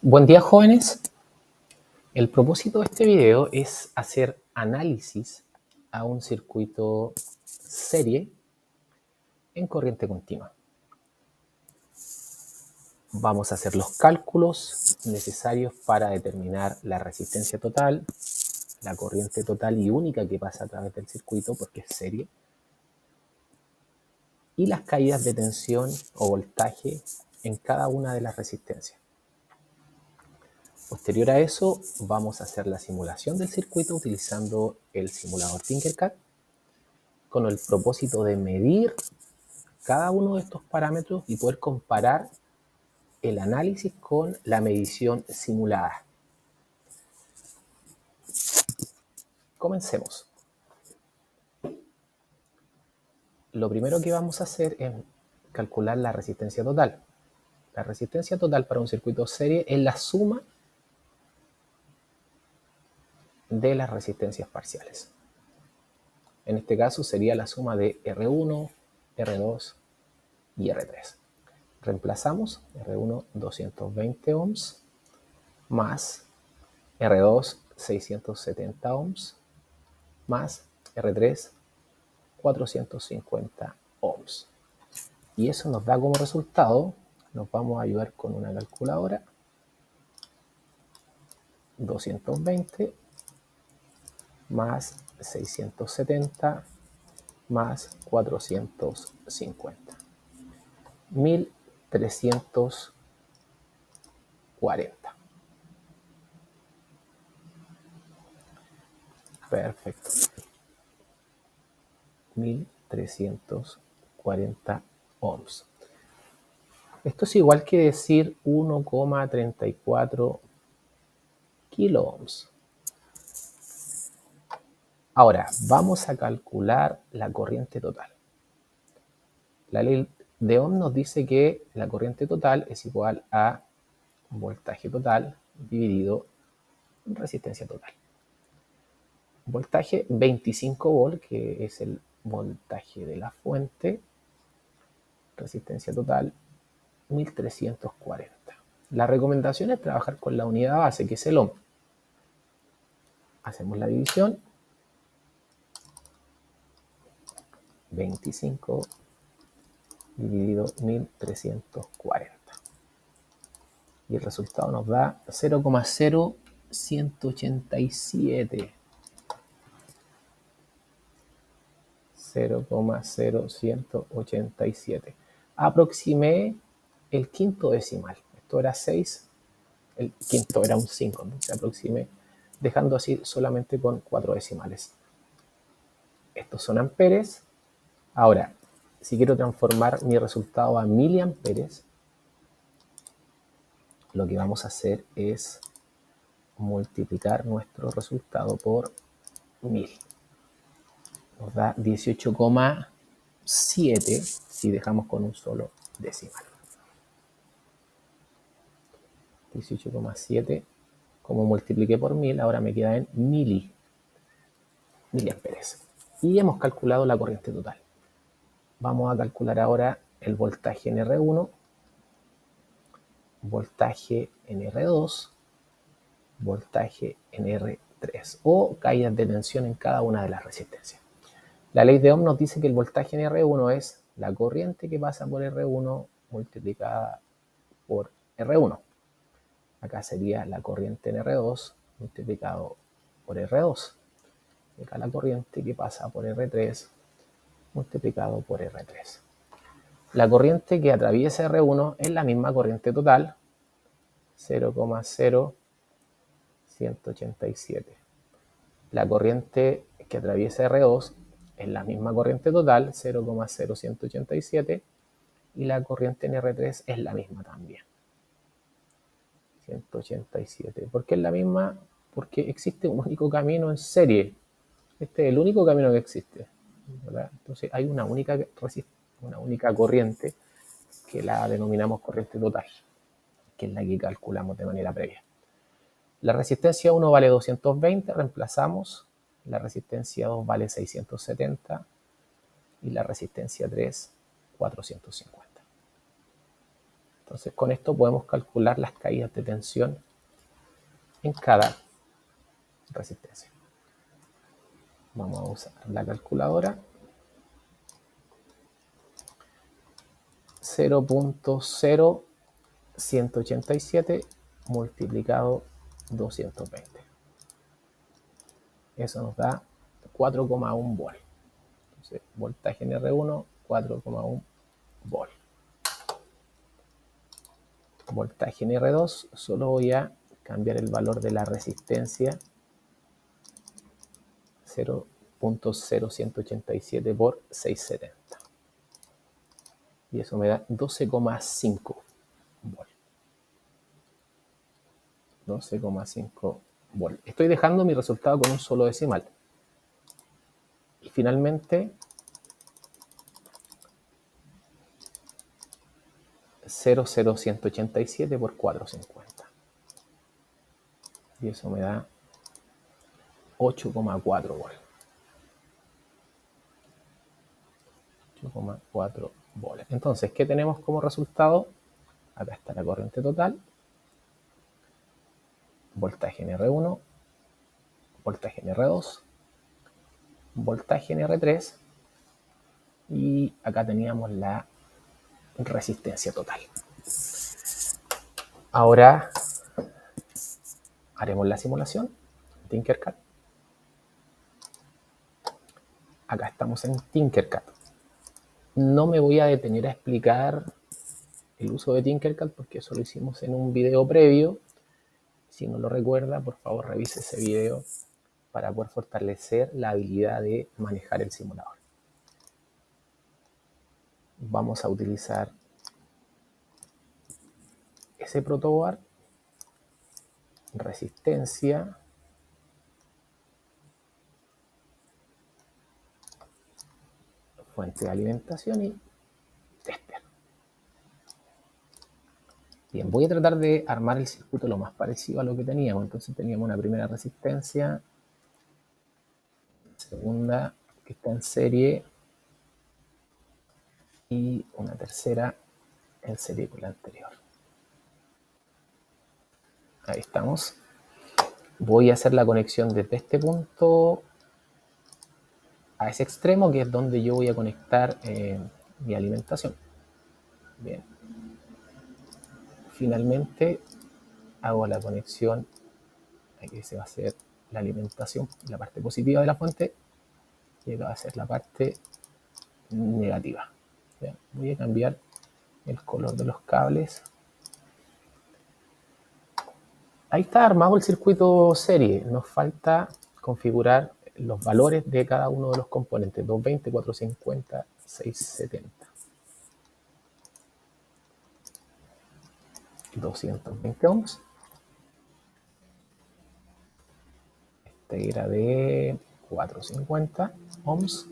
Buen día, jóvenes. El propósito de este video es hacer análisis a un circuito serie en corriente continua. Vamos a hacer los cálculos necesarios para determinar la resistencia total, la corriente total y única que pasa a través del circuito porque es serie, y las caídas de tensión o voltaje en cada una de las resistencias. Posterior a eso, vamos a hacer la simulación del circuito utilizando el simulador Tinkercad con el propósito de medir cada uno de estos parámetros y poder comparar el análisis con la medición simulada. Comencemos. Lo primero que vamos a hacer es calcular la resistencia total. La resistencia total para un circuito serie es la suma de las resistencias parciales. En este caso sería la suma de R1, R2 y R3. Reemplazamos R1 220 ohms más R2 670 ohms más R3 450 ohms. Y eso nos da como resultado, nos vamos a ayudar con una calculadora, 220 más 670 más 450, 1340. Perfecto. 1340 ohms. Esto es igual que decir 1,34 kilo ohms. Ahora, vamos a calcular la corriente total. La ley de Ohm nos dice que la corriente total es igual a voltaje total dividido resistencia total. Voltaje 25 volt, que es el voltaje de la fuente. Resistencia total 1340. La recomendación es trabajar con la unidad base, que es el ohm. Hacemos la división. 25 dividido 1340. Y el resultado nos da 0,0187. 0,0187. Aproximé el quinto decimal. Esto era 6, el quinto era un 5, entonces aproximé dejando así solamente con 4 decimales. Estos son amperes. Ahora, si quiero transformar mi resultado a miliamperes, lo que vamos a hacer es multiplicar nuestro resultado por 1000. Nos da 18,7 si dejamos con un solo decimal. 18,7, como multipliqué por 1000, ahora me queda en miliamperes. Y hemos calculado la corriente total. Vamos a calcular ahora el voltaje en R1, voltaje en R2, voltaje en R3 o caídas de tensión en cada una de las resistencias. La ley de Ohm nos dice que el voltaje en R1 es la corriente que pasa por R1 multiplicada por R1. Acá sería la corriente en R2 multiplicado por R2. Y acá la corriente que pasa por R3 multiplicado por R3. La corriente que atraviesa R1 es la misma corriente total, 0,0187. La corriente que atraviesa R2 es la misma corriente total, 0,0187. Y la corriente en R3 es la misma también, 187. ¿Por qué es la misma? Porque existe un único camino en serie. Este es el único camino que existe, ¿verdad? Entonces hay una única corriente que la denominamos corriente total, que es la que calculamos de manera previa. La resistencia 1 vale 220, reemplazamos. La resistencia 2 vale 670 y la resistencia 3 450. Entonces con esto podemos calcular las caídas de tensión en cada resistencia. Vamos a usar la calculadora. 0.0187 multiplicado 220. Eso nos da 4,1 volt. Entonces, voltaje en R1, 4,1 volt. Voltaje en R2, solo voy a cambiar el valor de la resistencia 0.0187 por 670. Y eso me da 12,5 volt. 12,5 volt. Estoy dejando mi resultado con un solo decimal. Y finalmente 0,0187 por 450. Y eso me da 8,4 volt. 8,4 volt. Entonces, ¿qué tenemos como resultado? Acá está la corriente total. Voltaje en R1. Voltaje en R2. Voltaje en R3. Y acá teníamos la resistencia total. Ahora haremos la simulación. Tinkercad. Acá estamos en Tinkercad. No me voy a detener a explicar el uso de Tinkercad porque eso lo hicimos en un video previo. Si no lo recuerda, por favor revise ese video para poder fortalecer la habilidad de manejar el simulador. Vamos a utilizar ese protoboard, resistencia, fuente de alimentación y tester. Bien, voy a tratar de armar el circuito lo más parecido a lo que teníamos. Entonces teníamos una primera resistencia, segunda que está en serie y una tercera en serie con la anterior. Ahí estamos. Voy a hacer la conexión desde este punto a ese extremo, que es donde yo voy a conectar mi alimentación. Bien. Finalmente hago la conexión, aquí se va a hacer la alimentación, la parte positiva de la fuente, y acá va a ser la parte negativa. Bien. Voy a cambiar el color de los cables. Ahí está armado el circuito serie. Nos falta configurar los valores de cada uno de los componentes. 220, 450, 670. 220 ohms. Este era de 450 ohms.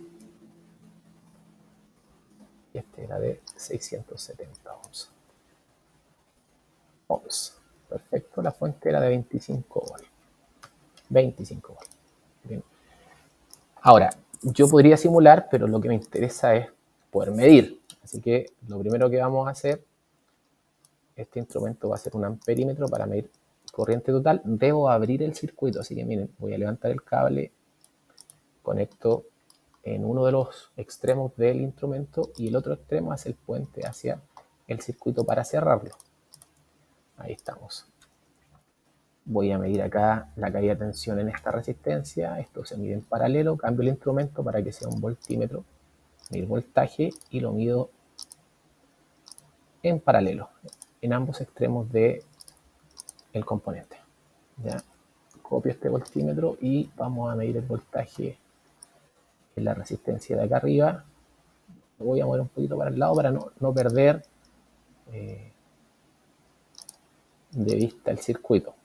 Y este era de 670 ohms. Perfecto, la fuente era de 25 volts. 25 volts. Bien. Ahora, yo podría simular, pero lo que me interesa es poder medir. Así que lo primero que vamos a hacer, este instrumento va a ser un amperímetro para medir corriente total. Debo abrir el circuito, así que miren, voy a levantar el cable, conecto en uno de los extremos del instrumento y el otro extremo hace el puente hacia el circuito para cerrarlo. Ahí estamos. Voy a medir acá la caída de tensión en esta resistencia. Esto se mide en paralelo. Cambio el instrumento para que sea un voltímetro. Medir voltaje y lo mido en paralelo, en ambos extremos del componente. Ya copio este voltímetro y vamos a medir el voltaje en la resistencia de acá arriba. Lo voy a mover un poquito para el lado para no perder de vista el circuito.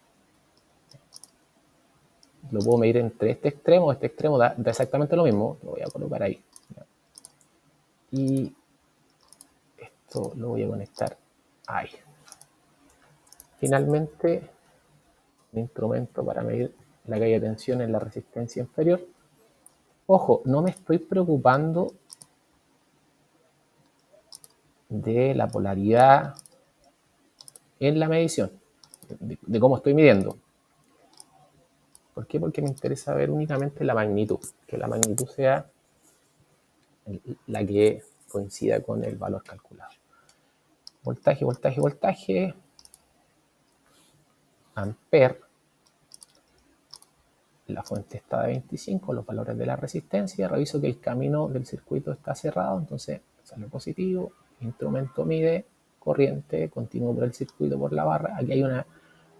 Lo puedo medir entre este extremo da exactamente lo mismo. Lo voy a colocar ahí. Y esto lo voy a conectar ahí. Finalmente, un instrumento para medir la caída de tensión en la resistencia inferior. Ojo, no me estoy preocupando de la polaridad en la medición de cómo estoy midiendo. ¿Por qué? Porque me interesa ver únicamente la magnitud, que la magnitud sea la que coincida con el valor calculado. Voltaje, voltaje, voltaje, amper, la fuente está de 25, los valores de la resistencia, reviso que el camino del circuito está cerrado, entonces sale positivo, instrumento mide, corriente, continúo por el circuito por la barra, aquí hay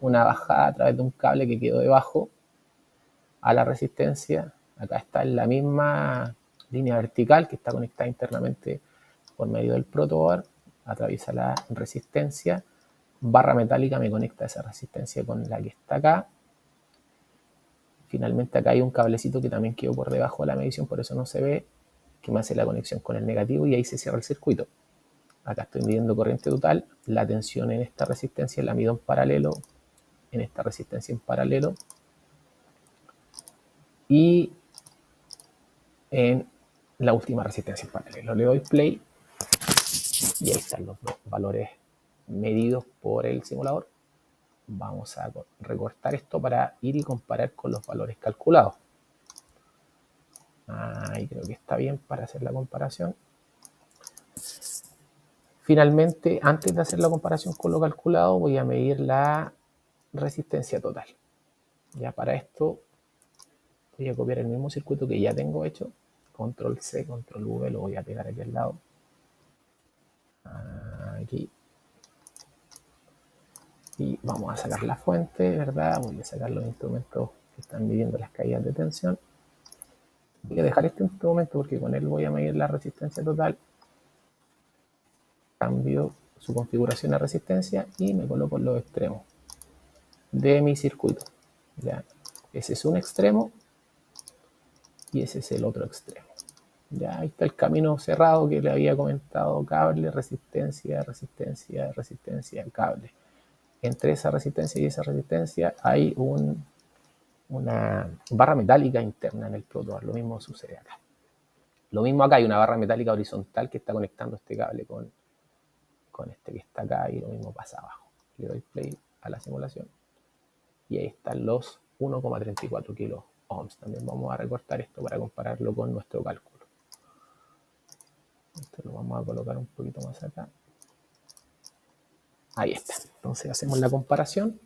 una bajada a través de un cable que quedó debajo a la resistencia, acá está en la misma línea vertical que está conectada internamente por medio del protoboard, atraviesa la resistencia, barra metálica me conecta esa resistencia con la que está acá. Finalmente acá hay un cablecito que también quedó por debajo de la medición, por eso no se ve, que me hace la conexión con el negativo y ahí se cierra el circuito. Acá estoy midiendo corriente total, la tensión en esta resistencia la mido en paralelo, en esta resistencia en paralelo y en la última resistencia en paralelo. Le doy play y ahí están los valores medidos por el simulador. Vamos a recortar esto para ir y comparar con los valores calculados. Ahí creo que está bien para hacer la comparación. Finalmente, antes de hacer la comparación con lo calculado, voy a medir la resistencia total. Ya para esto voy a copiar el mismo circuito que ya tengo hecho. Control C, Control V, lo voy a pegar aquí al lado. Aquí. Y vamos a sacar la fuente, ¿verdad? Voy a sacar los instrumentos que están midiendo las caídas de tensión. Voy a dejar este instrumento porque con él voy a medir la resistencia total. Cambio su configuración a resistencia y me coloco en los extremos de mi circuito. ¿Ya? Ese es un extremo y ese es el otro extremo. Ya ahí está el camino cerrado que le había comentado, cable, resistencia, resistencia, resistencia, cable. Entre esa resistencia y esa resistencia hay una barra metálica interna en el protoboard. Lo mismo sucede acá. Lo mismo acá, hay una barra metálica horizontal que está conectando este cable con este que está acá y lo mismo pasa abajo. Le doy play a la simulación y ahí están los 1,34 kilo ohms. También vamos a recortar esto para compararlo con nuestro cálculo. Esto lo vamos a colocar un poquito más acá. Ahí está. Entonces hacemos la comparación.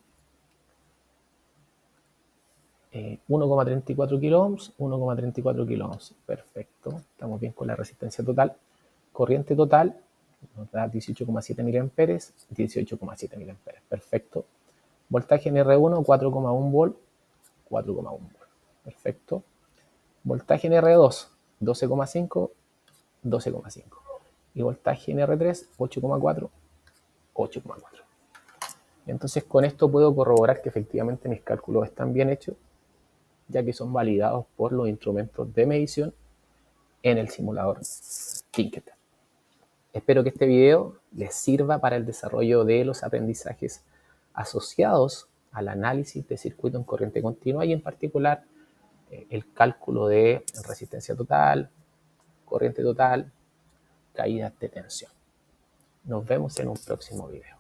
1,34 kilo ohms, 1,34 kilo ohms. Perfecto. Estamos bien con la resistencia total. Corriente total nos da 18,7 miliamperes, 18,7 miliamperes. Perfecto. Voltaje en R1, 4,1 volt, 4,1 volt. Perfecto. Voltaje en R2, 12,5, 12,5. Y voltaje en R3, 8,4, 8,4. Entonces con esto puedo corroborar que efectivamente mis cálculos están bien hechos, ya que son validados por los instrumentos de medición en el simulador Tinkercad. Espero que este video les sirva para el desarrollo de los aprendizajes asociados al análisis de circuito en corriente continua y en particular el cálculo de resistencia total, corriente total, caídas de tensión. Nos vemos en un próximo video.